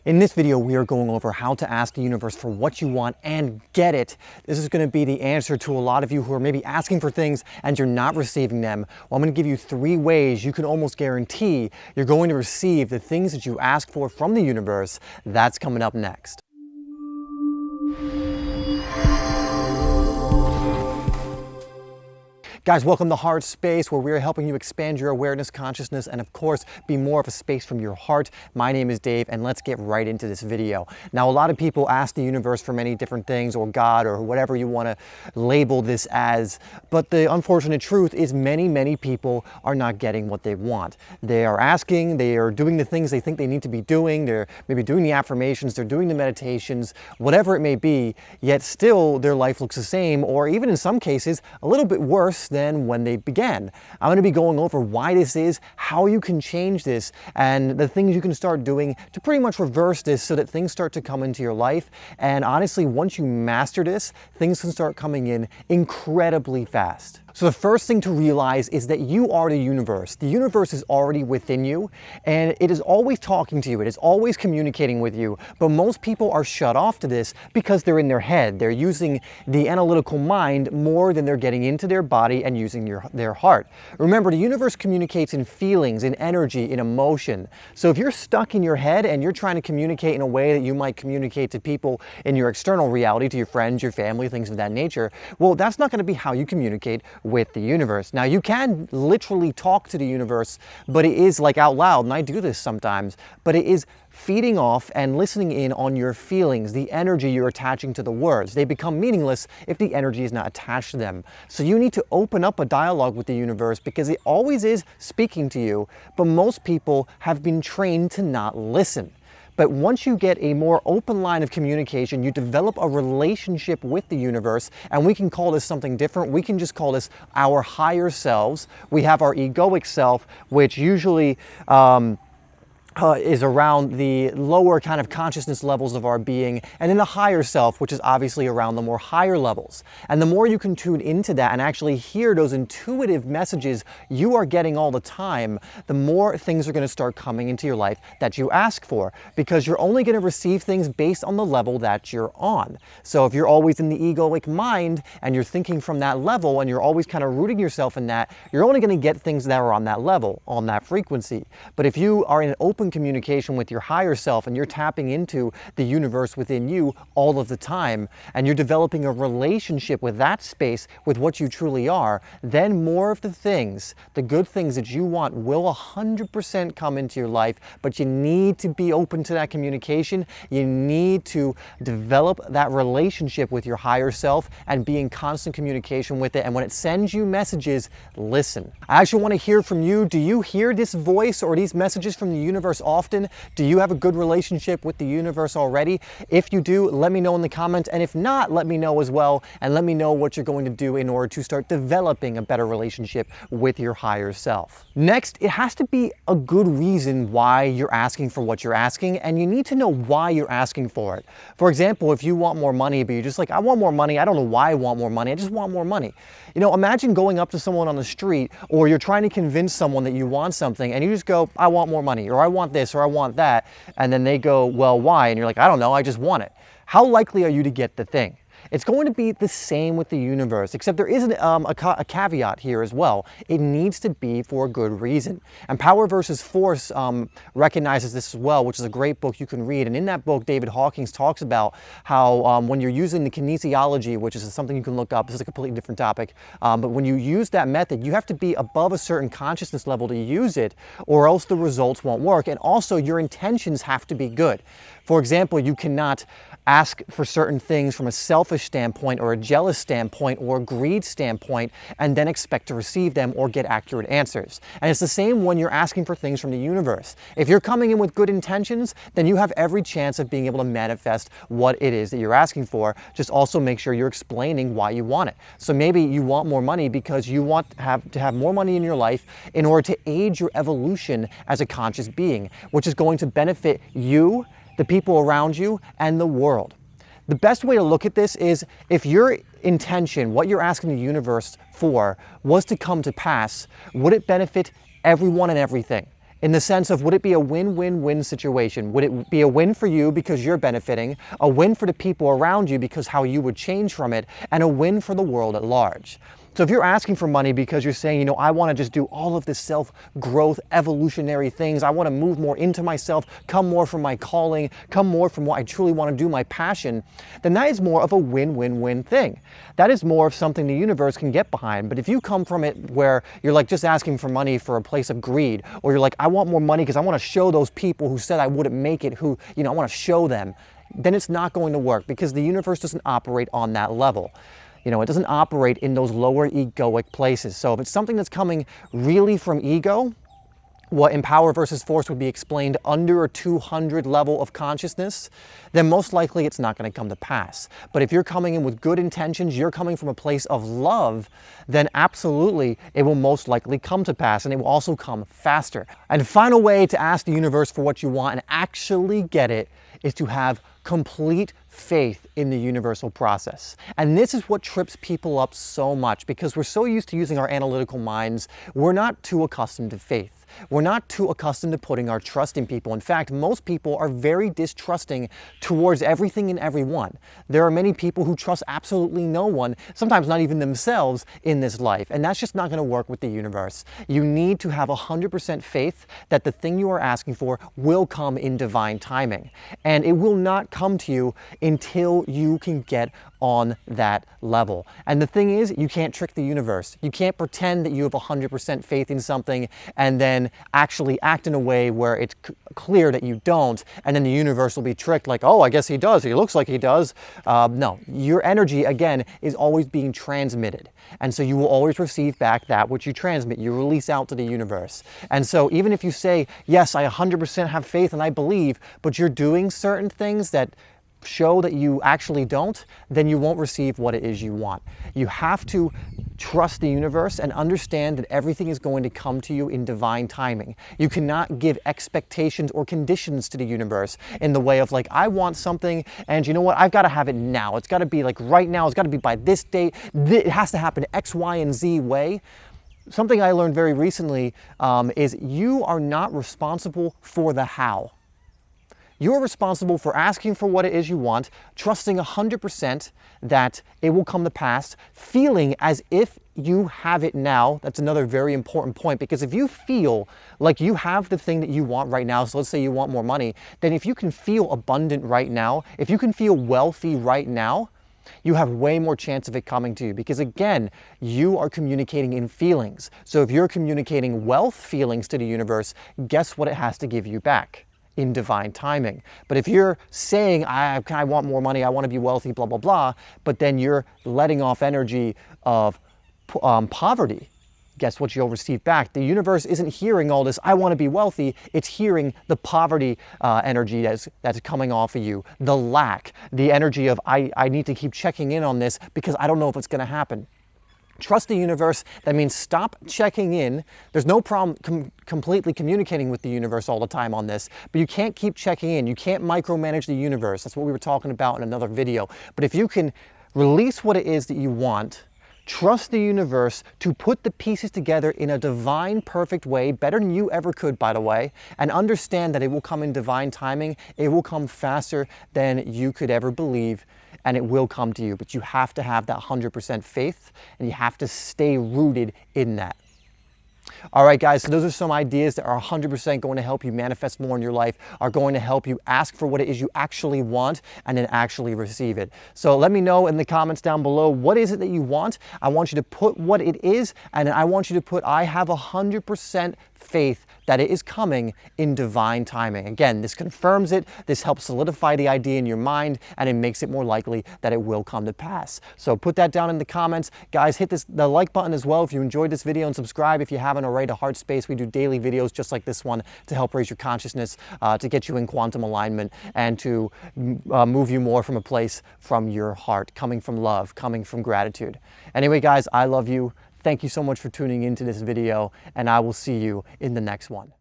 In this video, we are going over how to ask the universe for what you want and get it. This is going to be the answer to a lot of you who are maybe asking for things and you're not receiving them. Well, I'm going to give you 3 ways you can almost guarantee you're going to receive the things that you ask for from the universe. That's coming up next. Guys, welcome to HeartSpace, where we are helping you expand your awareness, consciousness, and of course, be more of a space from your heart. My name is Dave, and let's get right into this video. Now, a lot of people ask the universe for many different things, or God, or whatever you want to label this as, but the unfortunate truth is many people are not getting what they want. They are asking, they are doing the things they think they need to be doing, they're maybe doing the affirmations, they're doing the meditations, whatever it may be, yet still their life looks the same, or even in some cases, a little bit worse than when they began. I'm going to be going over why this is, how you can change this, and the things you can start doing to pretty much reverse this so that things start to come into your life. And honestly, once you master this, things can start coming in incredibly fast. So the first thing to realize is that you are the universe. The universe is already within you, and it is always talking to you. It is always communicating with you. But most people are shut off to this because they're in their head. They're using the analytical mind more than they're getting into their body and using their heart. Remember, the universe communicates in feelings, in energy, in emotion. So if you're stuck in your head and you're trying to communicate in a way that you might communicate to people in your external reality, to your friends, your family, things of that nature, well, that's not going to be how you communicate with the universe. Now, you can literally talk to the universe, but it is like out loud, and I do this sometimes, but it is feeding off and listening in on your feelings, the energy you're attaching to the words. They become meaningless if the energy is not attached to them. So you need to open up a dialogue with the universe because it always is speaking to you, but most people have been trained to not listen. But once you get a more open line of communication, you develop a relationship with the universe, and we can call this something different. We can just call this our higher selves. We have our egoic self, which usually is around the lower kind of consciousness levels of our being, and then the higher self, which is obviously around the more higher levels. And the more you can tune into that and actually hear those intuitive messages you are getting all the time, the more things are going to start coming into your life that you ask for, because you're only going to receive things based on the level that you're on. So if you're always in the egoic mind and you're thinking from that level and you're always kind of rooting yourself in that, you're only going to get things that are on that level, on that frequency. But if you are in an open communication with your higher self and you're tapping into the universe within you all of the time, and you're developing a relationship with that space, with what you truly are, then more of the things, the good things that you want, will 100% come into your life. But you need to be open to that communication. You need to develop that relationship with your higher self and be in constant communication with it. And when it sends you messages, listen. I actually want to hear from you. Do you hear this voice or these messages from the universe often? Do you have a good relationship with the universe already? If you do, let me know in the comments, and if not, let me know as well, and let me know what you're going to do in order to start developing a better relationship with your higher self. Next, it has to be a good reason why you're asking for what you're asking, and you need to know why you're asking for it. For example, if you want more money, but you're just like, I want more money, I don't know why I want more money, I just want more money. You know, imagine going up to someone on the street, or you're trying to convince someone that you want something, and you just go, I want more money, or I want this, or I want that, and then they go, well, why? And you're like, I don't know, I just want it. How likely are you to get the thing? It's going to be the same with the universe, except there is a caveat here as well. It needs to be for a good reason. And Power versus Force recognizes this as well, which is a great book you can read. And in that book, David Hawkins talks about how when you're using the kinesiology, which is something you can look up, this is a completely different topic, but when you use that method, you have to be above a certain consciousness level to use it, or else the results won't work. And also, your intentions have to be good. For example, you cannot ask for certain things from a selfish standpoint or a jealous standpoint or a greed standpoint and then expect to receive them or get accurate answers. And it's the same when you're asking for things from the universe. If you're coming in with good intentions, then you have every chance of being able to manifest what it is that you're asking for. Just also make sure you're explaining why you want it. So maybe you want more money because you want to have more money in your life in order to aid your evolution as a conscious being, which is going to benefit you, the people around you, and the world. The best way to look at this is if your intention, what you're asking the universe for, was to come to pass, would it benefit everyone and everything? In the sense of, would it be a win-win-win situation? Would it be a win for you because you're benefiting, a win for the people around you because how you would change from it, and a win for the world at large? So if you're asking for money because you're saying, you know, I want to just do all of this self-growth, evolutionary things, I want to move more into myself, come more from my calling, come more from what I truly want to do, my passion, then that is more of a win-win-win thing. That is more of something the universe can get behind. But if you come from it where you're like just asking for money for a place of greed, or you're like, I want more money because I want to show those people who said I wouldn't make it, who, you know, I want to show them, then it's not going to work, because the universe doesn't operate on that level. You know, it doesn't operate in those lower egoic places. So if it's something that's coming really from ego, what in Power versus Force would be explained under a 200 level of consciousness, then most likely it's not going to come to pass. But if you're coming in with good intentions, you're coming from a place of love, then absolutely it will most likely come to pass, and it will also come faster. And the final way to ask the universe for what you want and actually get it is to have complete faith in the universal process. And this is what trips people up so much, because we're so used to using our analytical minds, we're not too accustomed to faith. We're not too accustomed to putting our trust in people. In fact, most people are very distrusting towards everything and everyone. There are many people who trust absolutely no one, sometimes not even themselves, in this life. And that's just not going to work with the universe. You need to have 100% faith that the thing you are asking for will come in divine timing. And it will not come to you until you can get on that level. And the thing is, you can't trick the universe. You can't pretend that you have 100% faith in something and then actually act in a way where it's clear that you don't, and then the universe will be tricked like, oh, I guess he does. He looks like he does. No, your energy, again, is always being transmitted. And so you will always receive back that which you transmit, you release out to the universe. And so even if you say, yes, I 100% have faith and I believe, but you're doing certain things that show that you actually don't, then you won't receive what it is you want. You have to trust the universe and understand that everything is going to come to you in divine timing. You cannot give expectations or conditions to the universe in the way of like, I want something and you know what, I've got to have it now. It's got to be like right now. It's got to be by this date. It has to happen X, Y, and Z way. Something I learned very recently is you are not responsible for the how. You're responsible for asking for what it is you want, trusting 100% that it will come to pass, feeling as if you have it now. That's another very important point, because if you feel like you have the thing that you want right now, so let's say you want more money, then if you can feel abundant right now, if you can feel wealthy right now, you have way more chance of it coming to you, because again, you are communicating in feelings. So if you're communicating wealth feelings to the universe, guess what it has to give you back? In divine timing. But if you're saying, I want more money, I want to be wealthy, blah, blah, blah, but then you're letting off energy of poverty, guess what you'll receive back? The universe isn't hearing all this, I want to be wealthy, it's hearing the poverty energy that's coming off of you, the lack, the energy of, I need to keep checking in on this because I don't know if it's going to happen. Trust the universe. That means stop checking in. There's no problem completely communicating with the universe all the time on this, but you can't keep checking in. You can't micromanage the universe. That's what we were talking about in another video. But if you can release what it is that you want, trust the universe to put the pieces together in a divine, perfect way, better than you ever could, by the way, and understand that it will come in divine timing. It will come faster than you could ever believe, and it will come to you. But you have to have that 100% faith, and you have to stay rooted in that. All right, guys, so those are some ideas that are 100% going to help you manifest more in your life, are going to help you ask for what it is you actually want and then actually receive it. So let me know in the comments down below, what is it that you want? I want you to put what it is, and then I want you to put, I have 100% faith that it is coming in divine timing. Again, this confirms it, this helps solidify the idea in your mind, and it makes it more likely that it will come to pass. So put that down in the comments. Guys, hit the like button as well if you enjoyed this video, and subscribe if you haven't already to HeartSpace. We do daily videos just like this one to help raise your consciousness, to get you in quantum alignment, and to move you more from a place from your heart, coming from love, coming from gratitude. Anyway, guys, I love you. Thank you so much for tuning into this video, and I will see you in the next one.